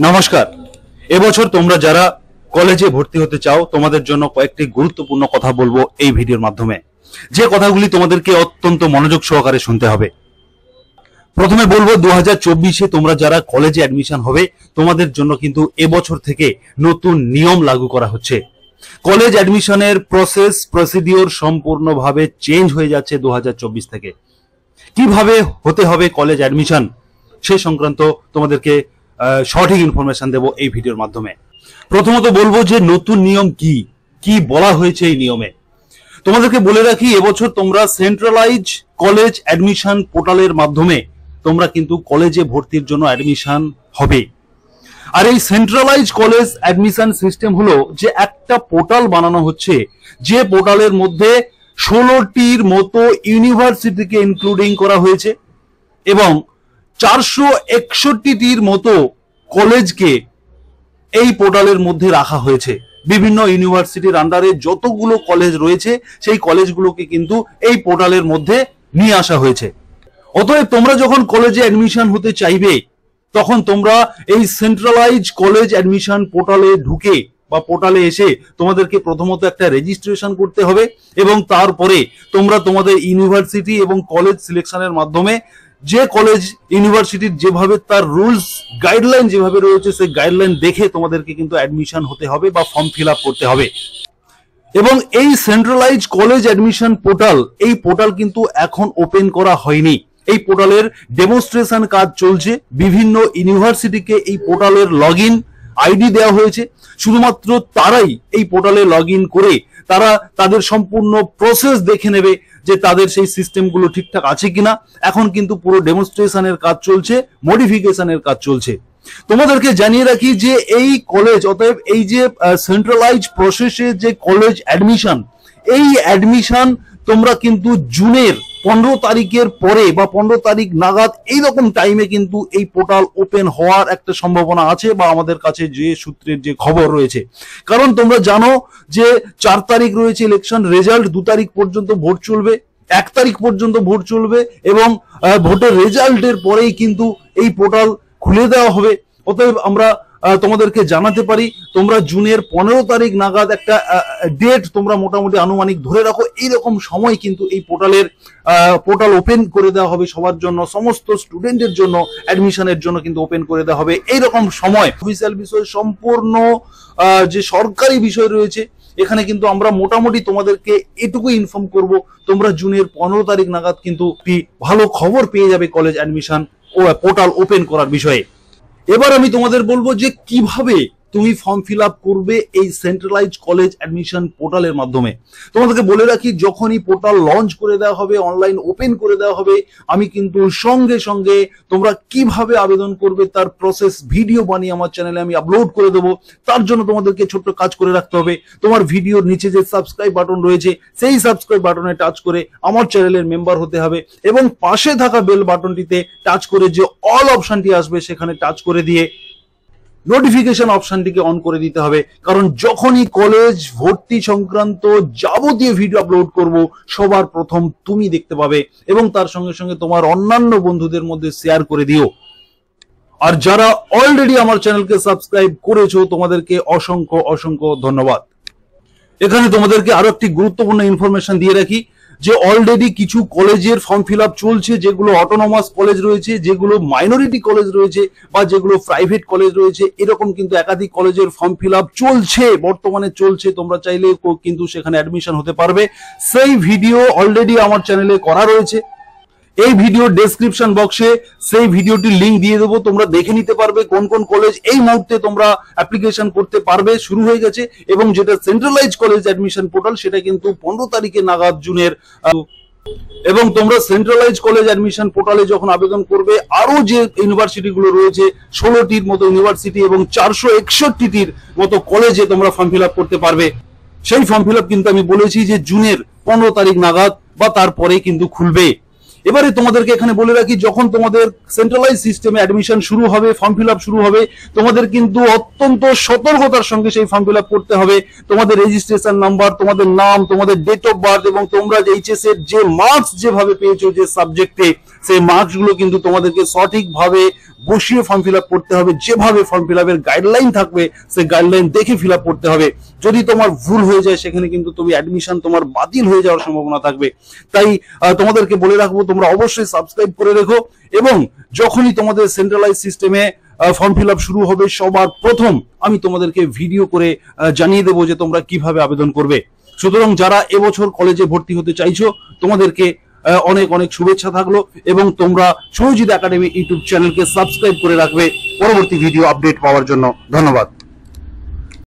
নমস্কার। এবছর তোমরা যারা কলেজে ভর্তি হতে চাও তোমাদের জন্য কয়েকটি গুরুত্বপূর্ণ কথা বলবো এই ভিডিওর মাধ্যমে, যে কথাগুলি তোমাদেরকে অত্যন্ত মনোযোগ সহকারে শুনতে হবে। প্রথমে বলবো 2024-এ তোমরা যারা কলেজে অ্যাডমিশন হবে তোমাদের জন্য কিন্তু এবছর থেকে নতুন নিয়ম লাগু করা হচ্ছে। কলেজ অ্যাডমিশনের প্রসিডিওর সম্পূর্ণভাবে চেঞ্জ হয়ে যাচ্ছে 2024 থেকে। কিভাবে হতে হবে কলেজ অ্যাডমিশন সে সংক্রান্ত তোমাদেরকে সঠিক ইনফরমেশন দেব এই ভিডিওর মাধ্যমে। প্রথমত বলবো যে নতুন নিয়ম কি বলা হয়েছে এই নিয়মে। তোমাদেরকে বলে রাখি, এবছর তোমরা সেন্ট্রালাইজ কলেজ অ্যাডমিশন পোর্টালের মাধ্যমে তোমরা কিন্তু কলেজে ভর্তির জন্য অ্যাডমিশন হবে। আর এই সেন্ট্রালাইজ কলেজ অ্যাডমিশন সিস্টেম হলো যে একটা পোর্টাল বানানো হচ্ছে, যে পোর্টালের মধ্যে 16টির মতো ইউনিভার্সিটিকে ইনক্লুডিং করা হয়েছে এবং 461টির মতো কলেজকে এই পোর্টালের মধ্যে রাখা হয়েছে। বিভিন্ন ইউনিভার্সিটির আন্ডারে যতগুলো কলেজ রয়েছে সেই কলেজগুলোকে কিন্তু এই পোর্টালের মধ্যে নিয়ে আসা হয়েছে। অতএব তোমরা যখন কলেজে অ্যাডমিশন হতে চাইবে তখন তোমরা এই সেন্ট্রালাইজ কলেজ অ্যাডমিশন পোর্টালে ঢুকে বা পোর্টালে এসে তোমাদেরকে প্রথমত একটা রেজিস্ট্রেশন করতে হবে এবং তারপরে তোমরা তোমাদের ইউনিভার্সিটি এবং কলেজ সিলেকশনের মাধ্যমে যে কলেজ ইউনিভার্সিটির যেভাবে তার রুলস গাইডলাইন যেভাবে রয়েছে সেই গাইডলাইন দেখে তোমাদেরকে কিন্তু অ্যাডমিশন হতে হবে বা ফর্ম ফিল আপ করতে হবে। এবং এই সেন্ট্রালাইজ কলেজ অ্যাডমিশন পোর্টাল, এই পোর্টাল কিন্তু এখন ওপেন করা হয়নি। এই পোর্টালের ডেমনস্ট্রেশন কাজ চলছে। বিভিন্ন ইউনিভার্সিটিকে এই পোর্টালের লগইন আইডি দেওয়া হয়েছে। শুধুমাত্র তারাই এই পোর্টালে লগইন করে তারা তাদের সম্পূর্ণ প্রসেস দেখে নেবে যে তাদের সেই সিস্টেমগুলো ঠিকঠাক আছে কিনা। এখন কিন্তু পুরো ডেমনস্ট্রেশনের কাজ চলছে, মডিফিকেশনের কাজ চলছে। তোমাদেরকে জানিয়ে রাখি যে এই কলেজ, অতএব এই যে সেন্ট্রালাইজ প্রসেসে যে কলেজ অ্যাডমিশন, এই অ্যাডমিশন তোমরা কিন্তু জুনের 15 তারিখের পরে বা 15 তারিখ নাগাদ এইরকম টাইমে কিন্তু এই পোর্টাল ওপেন হওয়ার একটা সম্ভাবনা আছে বা আমাদের কাছে যে সূত্রের যে খবর রয়েছে। কারণ তোমরা জানো যে 4 তারিখ রয়েছে ইলেকশন রেজাল্ট, 2 তারিখ পর্যন্ত ভোট চলবে, 1 তারিখ পর্যন্ত ভোট চলবে এবং ভোটের রেজাল্টের পরেই কিন্তু এই পোর্টাল খুলে দেওয়া হবে। অতএব আমরা তোমাদেরকে জানাতে পারি তোমরা জুনের 15 তারিখ নাগাদ একটা ডেট তোমরা মোটামুটি আনুমানিক ধরে রাখো। এইরকম সময় কিন্তু এই পোর্টাল ওপেন করে দেওয়া হবে সবার জন্য, সমস্ত স্টুডেন্টের জন্য অ্যাডমিশনের জন্য কিন্তু ওপেন করে দেওয়া হবে এইরকম সময়। অফিসিয়াল বিষয় সম্পূর্ণ যে সরকারি বিষয় রয়েছে এখানে কিন্তু আমরা মোটামুটি তোমাদেরকে এটুকু ইনফর্ম করব, তোমরা জুনের 15 তারিখ নাগাদ কিন্তু ভালো খবর পেয়ে যাবে কলেজ অ্যাডমিশন ও পোর্টাল ওপেন করার বিষয়ে। এবার আমি তোমাদের বলবো যে কিভাবে তুমি ফর্ম ফিল আপ করবে এই সেন্ট্রালাইজ কলেজ অ্যাডমিশন পোর্টালের মাধ্যমে। তোমাদেরকে বলে রাখি, যখনই পোর্টাল লঞ্চ করে দেওয়া হবে, অনলাইন ওপেন করে দেওয়া হবে, আমি কিন্তু সঙ্গে সঙ্গে তোমরা কিভাবে আবেদন করবে তার প্রসেস ভিডিও বানিয়ে আমার চ্যানেলে আমি আপলোড করে দেবো। তার জন্য তোমাদেরকে ছোট্ট কাজ করে রাখতে হবে। তোমার ভিডিওর নিচে যে সাবস্ক্রাইব বাটন রয়েছে সেই সাবস্ক্রাইব বাটনে টাচ করে আমার চ্যানেলের মেম্বার হতে হবে এবং পাশে থাকা বেল বাটনটিতে টাচ করে যে অল অপশনটি আসবে সেখানে টাচ করে দিয়ে নোটিফিকেশন অপশনটিকে অন করে দিতে হবে। কারণ যখনই কলেজ ভর্তি সংক্রান্ত যাবতীয় ভিডিও আপলোড করব সবার প্রথম তুমি দেখতে পাবে এবং তার সঙ্গে সঙ্গে তোমার অন্যান্য বন্ধুদের মধ্যে শেয়ার করে দিও। আর যারা অলরেডি আমার চ্যানেলকে সাবস্ক্রাইব করেছো তোমাদেরকে অসংখ্য অসংখ্য ধন্যবাদ। এখানে তোমাদেরকে আরো একটি গুরুত্বপূর্ণ ইনফরমেশন দিয়ে রাখি যে অলরেডি কিছু কলেজের ফর্ম ফিল আপ চলছে, যেগুলো অটোনমাস কলেজ রয়েছে, যেগুলো মাইনরিটি কলেজ রয়েছে বা যেগুলো প্রাইভেট কলেজ রয়েছে, এরকম কিন্তু একাধিক কলেজের ফর্ম ফিল আপ চলছে, বর্তমানে চলছে। তোমরা চাইলে কিন্তু সেখানে অ্যাডমিশন হতে পারবে। সেই ভিডিও অলরেডি আমার চ্যানেলে করা রয়েছে। এই ভিডিওর ডেসক্রিপশন বক্সে সেই ভিডিওটির লিংক দিয়ে দেবো, তোমরা দেখে নিতে পারবে কোন কোন কলেজ এই মুহূর্তে তোমরা অ্যাপ্লিকেশন করতে পারবে, শুরু হয়ে গেছে। এবং যেটা সেন্ট্রালাইজ কলেজ অ্যাডমিশন পোর্টাল সেটা কিন্তু 15 তারিখে নাগাদ জুনের। এবং তোমরা সেন্ট্রালাইজ কলেজ অ্যাডমিশন পোর্টালে যখন আবেদন করবে আরো যে ইউনিভার্সিটিগুলো রয়েছে 16টির মতো ইউনিভার্সিটি এবং 461টির মতো কলেজে তোমরা ফর্ম ফিল আপ করতে পারবে। সেই ফর্ম ফিল আপ কিন্তু আমি বলেছি যে জুনের 15 তারিখ নাগাদ বা তারপরেই কিন্তু খুলবে। এবারে তোমাদেরকে এখানে বলে রাখি, যখন তোমাদের সেন্ট্রালাইজ সিস্টেমে অ্যাডমিশন শুরু হবে, ফর্ম ফিল আপ শুরু হবে, তোমাদের কিন্তু অত্যন্ত সতর্কতার সঙ্গে সেই ফর্ম ফিল আপ করতে হবে। তোমাদের রেজিস্ট্রেশন নাম্বার, তোমাদের নাম, তোমাদের ডেট অফ বার্থ এবং তোমরা এইচএস এর যে মার্কস যেভাবে পেয়েছো যে সাবজেক্টে সেই মার্কস গুলো কিন্তু তোমাদেরকে সঠিকভাবে বসিয়ে ফর্ম ফিল আপ করতে হবে। যেভাবে ফর্ম ফিল আপের গাইডলাইন থাকবে সেই গাইডলাইন দেখে ফিল আপ করতে হবে। যদি তোমার ভুল হয়ে যায় সেখানে কিন্তু তুমি অ্যাডমিশন তোমার বাতিল হয়ে যাওয়ার সম্ভাবনা থাকবে। তাই তোমাদেরকে বলে রাখবো তোমরা অবশ্যই সাবস্ক্রাইব করে রেখো, এবং যখনই তোমাদের সেন্ট্রালাইজ সিস্টেমে ফর্ম ফিল আপ শুরু হবে সবার প্রথম আমি তোমাদেরকে ভিডিও করে জানিয়ে দেবো যে তোমরা কিভাবে আবেদন করবে। সুতরাং যারা এবছর কলেজে ভর্তি হতে চাইছো তোমাদেরকে অনেক অনেক শুভেচ্ছা থাকলো, এবং তোমরা সৌজিৎ একাডেমি ইউটিউব চ্যানেলকে সাবস্ক্রাইব করে রাখবে পরবর্তী ভিডিও আপডেট পাওয়ার জন্য। ধন্যবাদ।